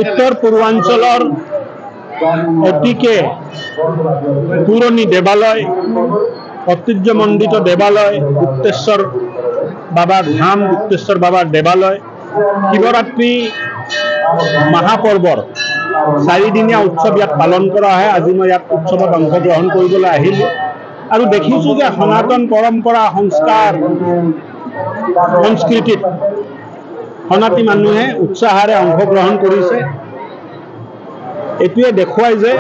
উত্তৰ পূৰ্বাঞ্চলৰ অতিকে পুৰণি দেৱালয়, ঐতিহ্যমণ্ডিত দেৱালয়, গুপ্তেশ্বৰ বাবাৰ ধাম, গুপ্তেশ্বৰ বাবাৰ দেৱালয়, শিৱৰাত্ৰি মহাপৰ্বৰ 4 দিনীয়া উৎসৱ ইয়াত পালন কৰা হয়। আজি মই ইয়াত উৎসৱত অংশগ্ৰহণ কৰিবলৈ আহিলোঁ আৰু দেখিছোঁ যে সনাতন পৰম্পৰা, সংস্কাৰ, সংস্কৃতিত সনাতী মানুহে উৎসাহেৰে অংশগ্ৰহণ কৰিছে। এটোৱে দেখুৱায় যে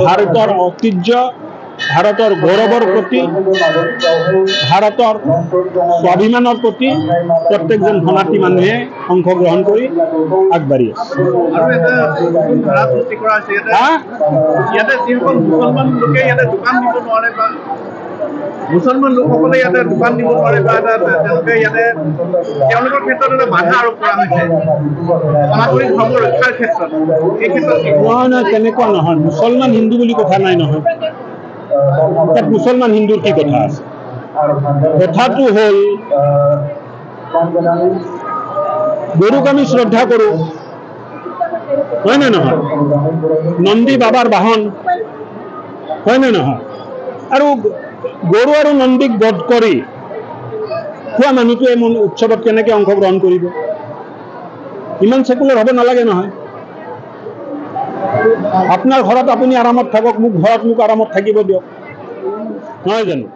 ভাৰতৰ ঐতিহ্য, ভাৰতৰ গৌৰৱৰ প্ৰতি, ভাৰতৰ স্বাভিমানৰ প্ৰতি প্ৰত্যেকজন সনাতী মানুহে অংশগ্ৰহণ কৰি আগবাঢ়ি আছে। মুছলমান লোকসকলে ইয়াতে দোকান দিব নোৱাৰে বা তেওঁলোকে ইয়াতে তেওঁলোকৰ ক্ষেত্ৰত এটা বাধা আৰোপ কৰা হৈছে সনাতনী ধৰ্ম ৰক্ষাৰ ক্ষেত্ৰত। এই ক্ষেত্ৰত নহয়, তেনেকুৱা নহয়। মুছলমান হিন্দু বুলি কথা নাই নহয়। তাত মুছলমান হিন্দুৰ কি কথা আছে? কথাটো হ'ল গৰুক আমি শ্ৰদ্ধা কৰোঁ, হয় নে নহয়? নন্দী বাবাৰ বাহন, হয় নে নহয়? আৰু গৰু আৰু নন্দীক বধ কৰি খোৱা মানুহটোৱে এই উৎসৱত কেনেকৈ অংশগ্ৰহণ কৰিব? ইমান সেকুলাৰ হ'ব নালাগে নহয়। আপোনাৰ ঘৰত আপুনি আৰামত থাকক, মোক ঘৰত মোক আৰামত থাকিব দিয়ক, নহয় জানো?